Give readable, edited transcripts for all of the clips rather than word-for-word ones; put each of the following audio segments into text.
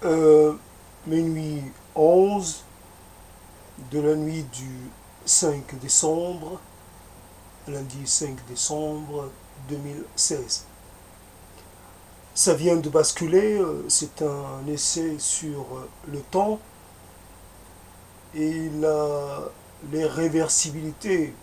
euh, minuit 11 de la nuit du 5 décembre, lundi 5 décembre 2016. Ça vient de basculer, c'est un essai sur le temps et les réversibilités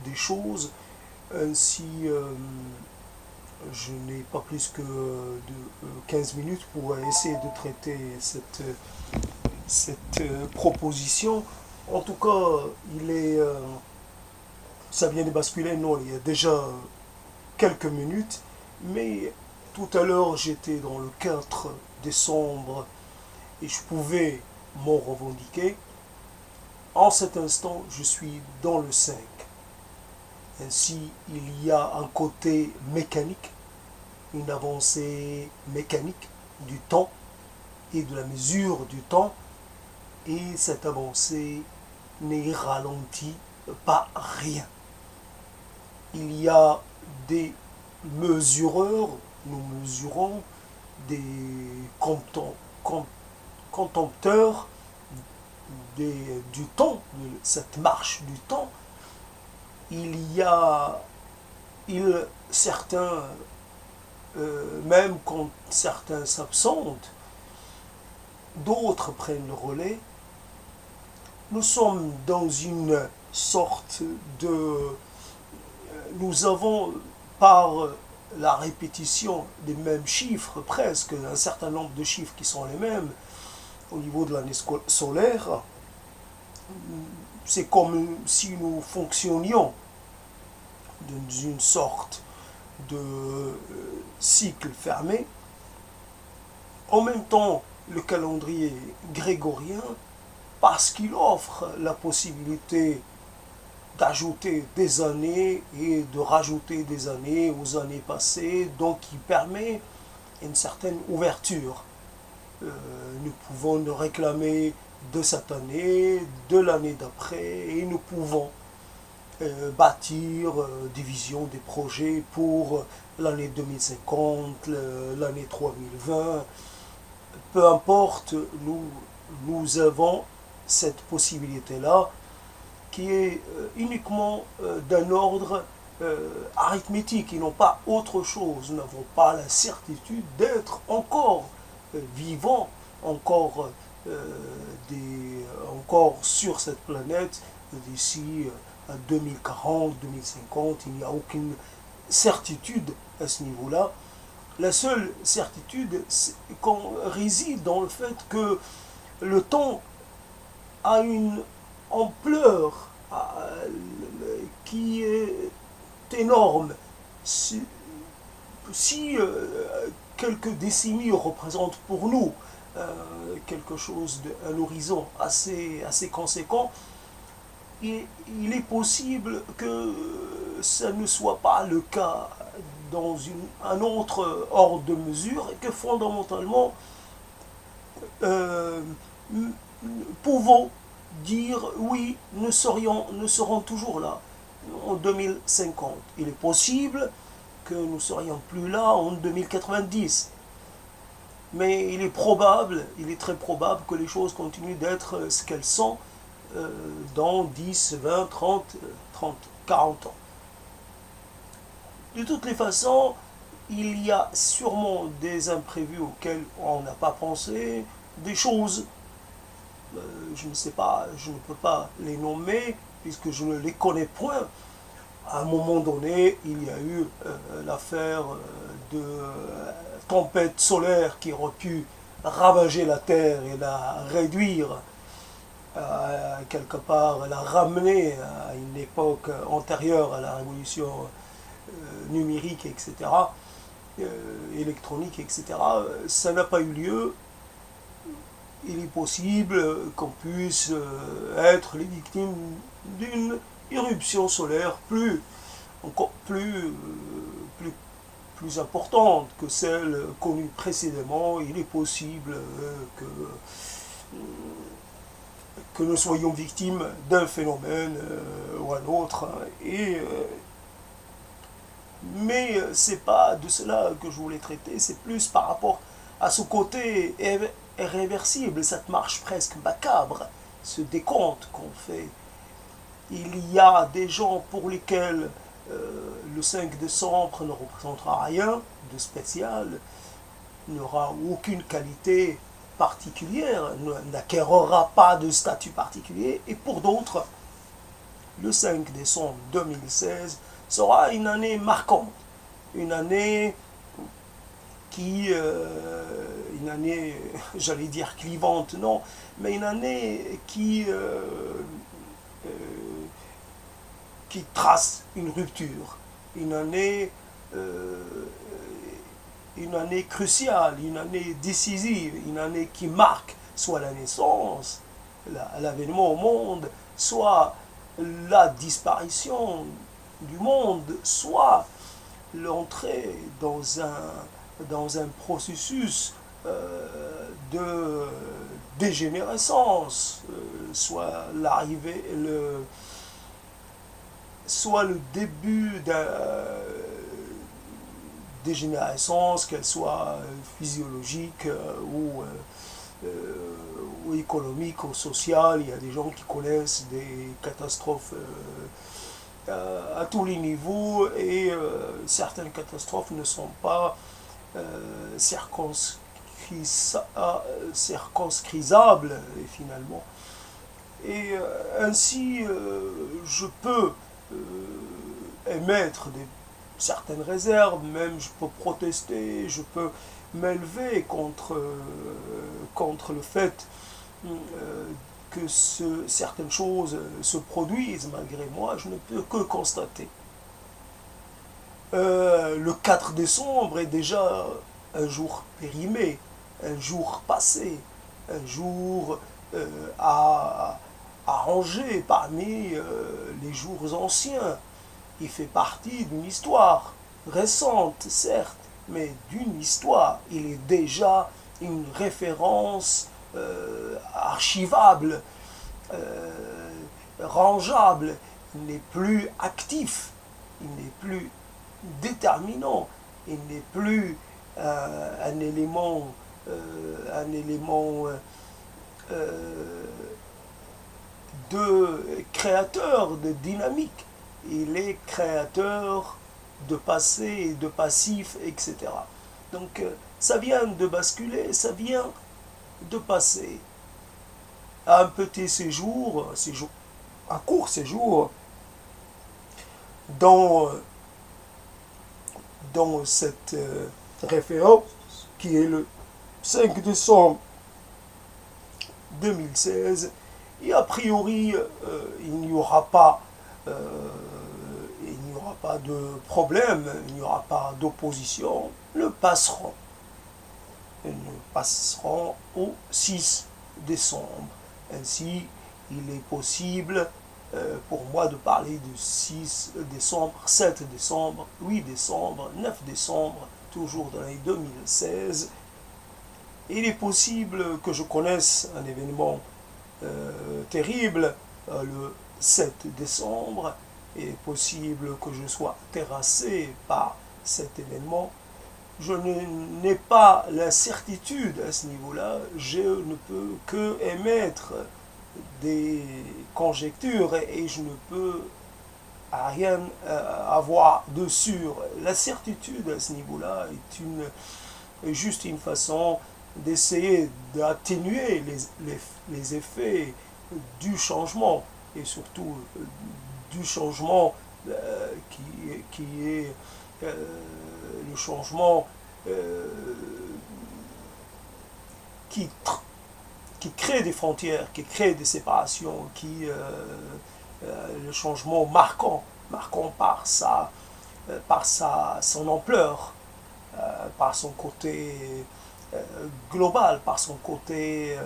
des choses. Ainsi, je n'ai pas plus que 15 minutes pour essayer de traiter cette proposition. En tout cas, ça vient de basculer, non, il y a déjà quelques minutes, mais tout à l'heure j'étais dans le 4 décembre et je pouvais m'en revendiquer. En cet instant, je suis dans le 5. Ainsi, il y a un côté mécanique, une avancée mécanique du temps et de la mesure du temps, et cette avancée n'est ralentie par rien. Il y a des mesureurs, nous mesurons des contempteurs du temps, de cette marche du temps. Il y a, certains, même quand certains s'absentent, d'autres prennent le relais. Nous sommes dans une sorte de... Nous avons, par la répétition des mêmes chiffres, presque un certain nombre de chiffres qui sont les mêmes au niveau de l'année solaire, c'est comme si nous fonctionnions dans une sorte de cycle fermé. En même temps, le calendrier grégorien, parce qu'il offre la possibilité d'ajouter des années et de rajouter des années aux années passées, donc il permet une certaine ouverture. Nous pouvons nous réclamer de cette année, de l'année d'après, et nous pouvons bâtir des visions, des projets pour l'année 2050, l'année 3020. Peu importe, nous avons cette possibilité-là qui est uniquement d'un ordre arithmétique et non pas autre chose. Nous n'avons pas la certitude d'être encore vivant, encore, encore sur cette planète d'ici à 2040, 2050. Il n'y a aucune certitude à ce niveau-là. La seule certitude réside dans le fait que le temps a une ampleur qui est énorme. Si quelques décennies représentent pour nous quelque chose un horizon assez conséquent, il est possible que ça ne soit pas le cas dans un autre ordre de mesure et que fondamentalement pouvons dire oui, nous serons toujours là en 2050. Il est possible que nous ne serions plus là en 2090. Mais il est très probable que les choses continuent d'être ce qu'elles sont dans 10, 20, 30, 40 ans. De toutes les façons, il y a sûrement des imprévus auxquels on n'a pas pensé, des choses, je ne sais pas, je ne peux pas les nommer puisque je ne les connais point. À un moment donné, il y a eu l'affaire de tempête solaire qui aurait pu ravager la Terre et la réduire quelque part, la ramener à une époque antérieure à la révolution numérique, etc., électronique, etc. Ça n'a pas eu lieu. Il est possible qu'on puisse être les victimes d'une éruption solaire encore plus importante que celle connue précédemment. Il est possible que nous soyons victimes d'un phénomène ou un autre. Mais c'est pas de cela que je voulais traiter, c'est plus par rapport à ce côté irréversible, cette marche presque macabre, ce décompte qu'on fait. Il y a des gens pour lesquels le 5 décembre ne représentera rien de spécial, n'aura aucune qualité particulière, n'acquérera pas de statut particulier, et pour d'autres, le 5 décembre 2016 sera une année marquante, une année une année, j'allais dire clivante, non, mais une année qui trace une rupture, euh, une année cruciale, une année décisive, une année qui marque soit la naissance, l'avènement au monde, soit la disparition du monde, soit l'entrée dans un processus de dégénérescence, soit le début d'une dégénérescence, qu'elle soit physiologique ou économique ou sociale. Il y a des gens qui connaissent des catastrophes à tous les niveaux, et certaines catastrophes ne sont pas circonscrisables finalement. Et ainsi, je peux émettre certaines réserves, même je peux protester, je peux m'élever contre le fait que certaines choses se produisent malgré moi. Je ne peux que constater. Le 4 décembre est déjà un jour périmé, un jour passé, un jour à ranger parmi les jours anciens. Il fait partie d'une histoire récente, certes, mais d'une histoire. Il est déjà une référence archivable, rangeable. Il n'est plus actif, il n'est plus déterminant, il n'est plus un élément de créateur de dynamique. Il est créateur de passé et de passif, etc. Donc ça vient de basculer, ça vient de passer à un petit séjour, un court séjour dans cette référence qui est le 5 décembre 2016. Et a priori, il n'y aura pas de problème, il n'y aura pas d'opposition. Ils passeront au 6 décembre. Ainsi, il est possible pour moi de parler de 6 décembre, 7 décembre, 8 décembre, 9 décembre, toujours dans l'année 2016. Il est possible que je connaisse un événement terrible le 7 décembre. Il est possible que je sois terrassé par cet événement. Je n'ai pas la certitude à ce niveau-là. Je ne peux que émettre des conjectures et je ne peux rien avoir de sûr. La certitude à ce niveau-là est juste une façon d'essayer d'atténuer les effets du changement, et surtout du changement qui est le changement qui crée des frontières, qui crée des séparations, le changement marquant par son ampleur, par son côté global, par son côté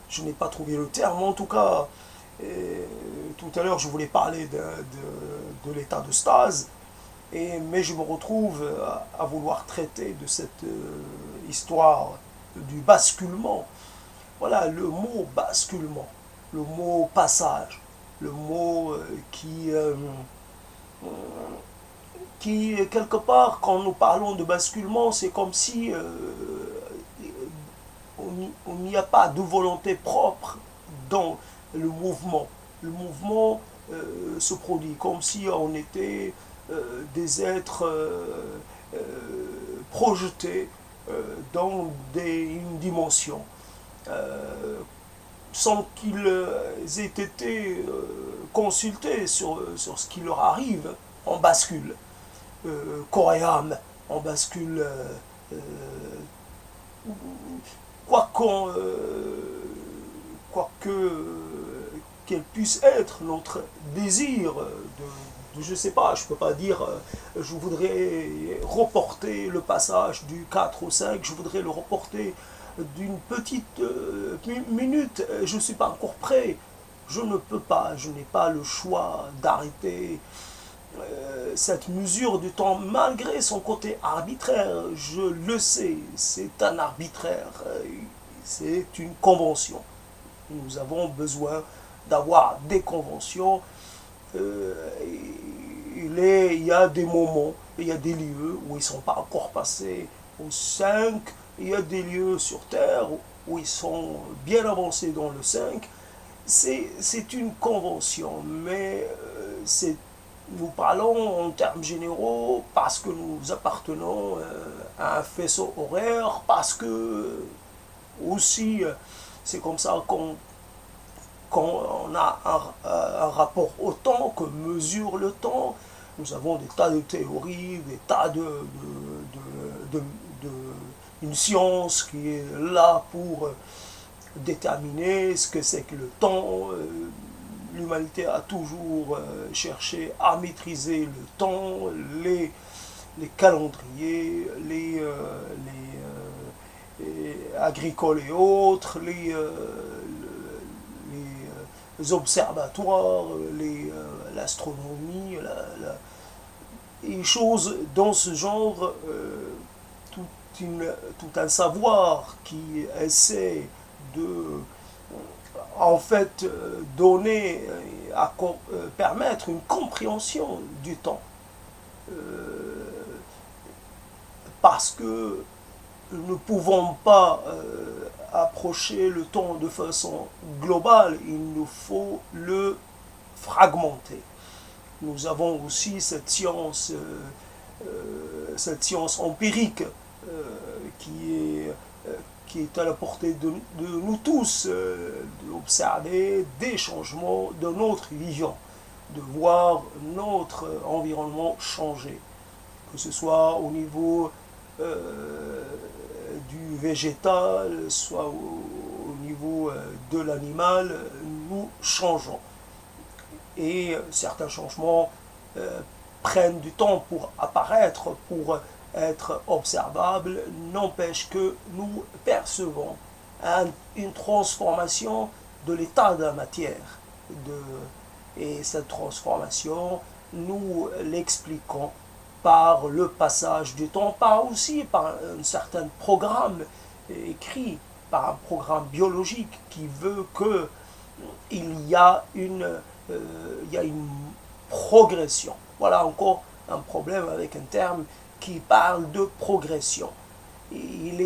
je n'ai pas trouvé le terme, en tout cas, tout à l'heure je voulais parler de l'état de stase, mais je me retrouve à vouloir traiter de cette histoire du basculement. Voilà, le mot basculement, le mot passage. le mot qui, quelque part, quand nous parlons de basculement, c'est comme si on n'y a pas de volonté propre dans le mouvement. Le mouvement se produit comme si on était des êtres euh, projetés dans une dimension, sans qu'ils aient été consultés sur ce qui leur arrive. On bascule. Coréam, on bascule. Quoi qu'on, quoi que quel puisse être notre désir je sais pas, je peux pas dire je voudrais reporter le passage du 4 au 5, je voudrais le reporter d'une petite minute, je ne suis pas encore prêt, je ne peux pas, je n'ai pas le choix d'arrêter cette mesure du temps, malgré son côté arbitraire, je le sais, c'est un arbitraire, c'est une convention. Nous avons besoin d'avoir des conventions. Il y a des moments, il y a des lieux où ils ne sont pas encore passés au 5, il y a des lieux sur Terre où ils sont bien avancés dans le 5. C'est une convention, mais nous parlons en termes généraux parce que nous appartenons à un faisceau horaire, parce que aussi c'est comme ça qu'on a un rapport au temps, que mesure le temps. Nous avons des tas de théories, des tas de une science qui est là pour déterminer ce que c'est que le temps. L'humanité a toujours cherché à maîtriser le temps, les calendriers, les agricoles et autres, les observatoires, l'astronomie, et choses dans ce genre, tout, tout un savoir qui essaie de en fait donner, permettre une compréhension du temps. Parce que nous ne pouvons pas approcher le temps de façon globale, il nous faut le fragmenter. Nous avons aussi cette science empirique qui est à la portée de nous tous, d'observer des changements de notre vision, de voir notre environnement changer, que ce soit au niveau du végétal, soit au niveau de l'animal, nous changeons. Et certains changements prennent du temps pour apparaître, pour être observables, n'empêche que nous percevons une transformation de l'état de la matière. Et cette transformation, nous l'expliquons par le passage du temps, aussi par un certain programme écrit, par un programme biologique qui veut qu'il y a une progression. Voilà encore un problème avec un terme qui parle de progression. Il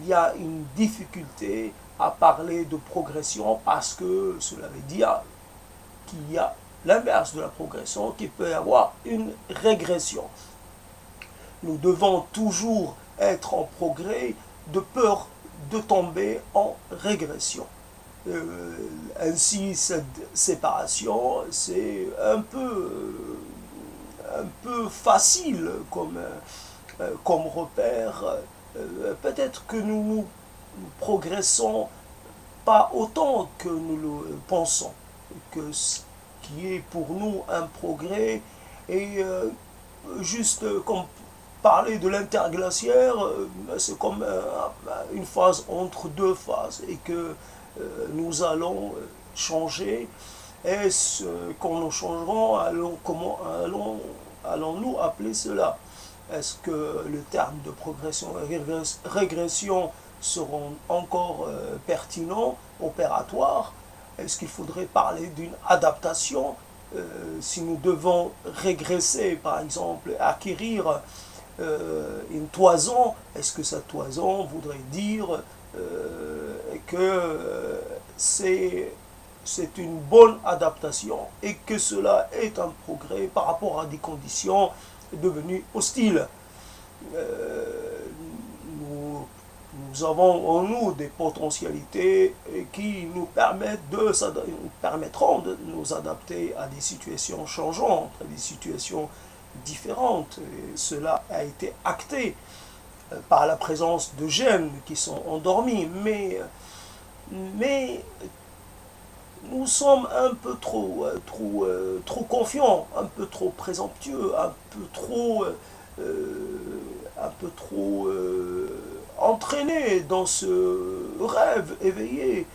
y a une difficulté à parler de progression parce que cela veut dire qu'il y a l'inverse de la progression, qu'il peut y avoir une régression. Nous devons toujours être en progrès de peur de tomber en régression. Ainsi, cette séparation, c'est un peu facile comme repère. Peut-être que nous progressons pas autant que nous le pensons, que ce qui est pour nous un progrès est juste comme parler de l'interglaciaire, c'est comme une phase entre deux phases et que nous allons changer. Est-ce quand nous changerons, comment allons-nous appeler cela? Est-ce que le terme de progression et régression seront encore pertinents, opératoires, Est-ce qu'il faudrait parler d'une adaptation si nous devons régresser, par exemple, acquérir une toison, est-ce que cette toison voudrait dire que c'est une bonne adaptation et que cela est un progrès par rapport à des conditions devenues hostiles. Nous, nous avons en nous des potentialités qui nous permettront de nous adapter à des situations changeantes, à des situations différentes. Et cela a été acté par la présence de gènes qui sont endormis, mais nous sommes un peu trop confiants, un peu trop présomptueux, un peu trop entraînés dans ce rêve éveillé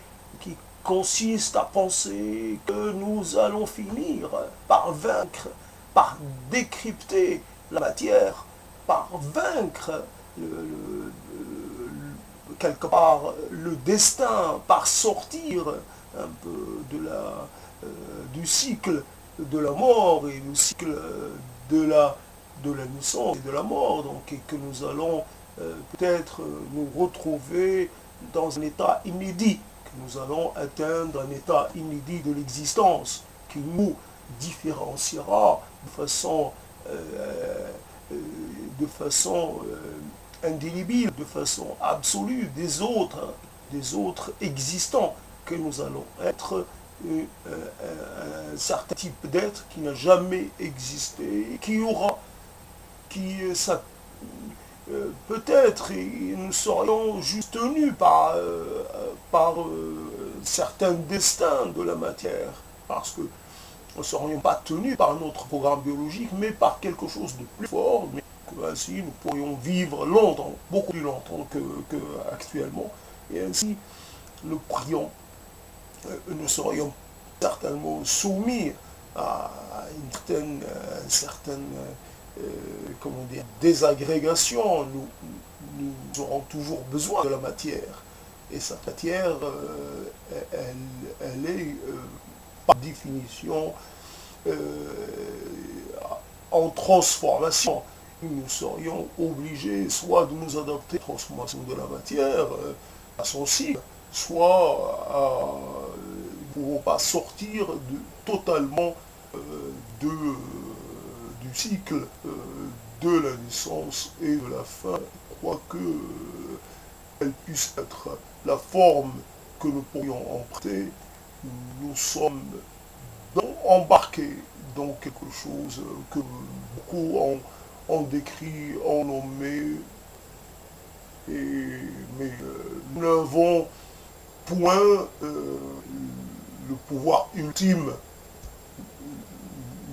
qui consiste à penser que nous allons finir par vaincre, par décrypter la matière, par vaincre quelque part le destin, par sortir un peu du cycle de la mort et du cycle de la naissance et de la mort, donc, et que nous allons peut-être nous retrouver dans un état inédit, que nous allons atteindre un état inédit de l'existence qui nous différenciera de façon indélébile, de façon absolue des autres existants, que nous allons être un certain type d'être qui n'a jamais existé, peut-être nous serions juste tenus par certains destins de la matière, parce que nous ne serions pas tenus par notre programme biologique, mais par quelque chose de plus fort, mais que ainsi nous pourrions vivre longtemps, beaucoup plus longtemps qu'actuellement, et ainsi nous nous serions certainement soumis à une certaine comment dire, désagrégation. Nous aurons toujours besoin de la matière. Et cette matière, elle est par définition en transformation. Nous serions obligés soit de nous adapter à la transformation de la matière, à son cycle, soit nous ne pouvons pas sortir totalement du cycle de la naissance et de la fin, quoique elle puisse être la forme que nous pourrions emprunter. Nous sommes embarqués dans quelque chose que beaucoup ont décrit, ont nommé, mais nous n'avons point le pouvoir ultime,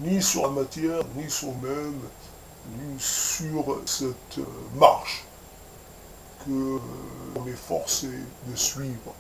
ni sur la matière, ni sur nous-mêmes, ni sur cette marche que l'on est forcé de suivre.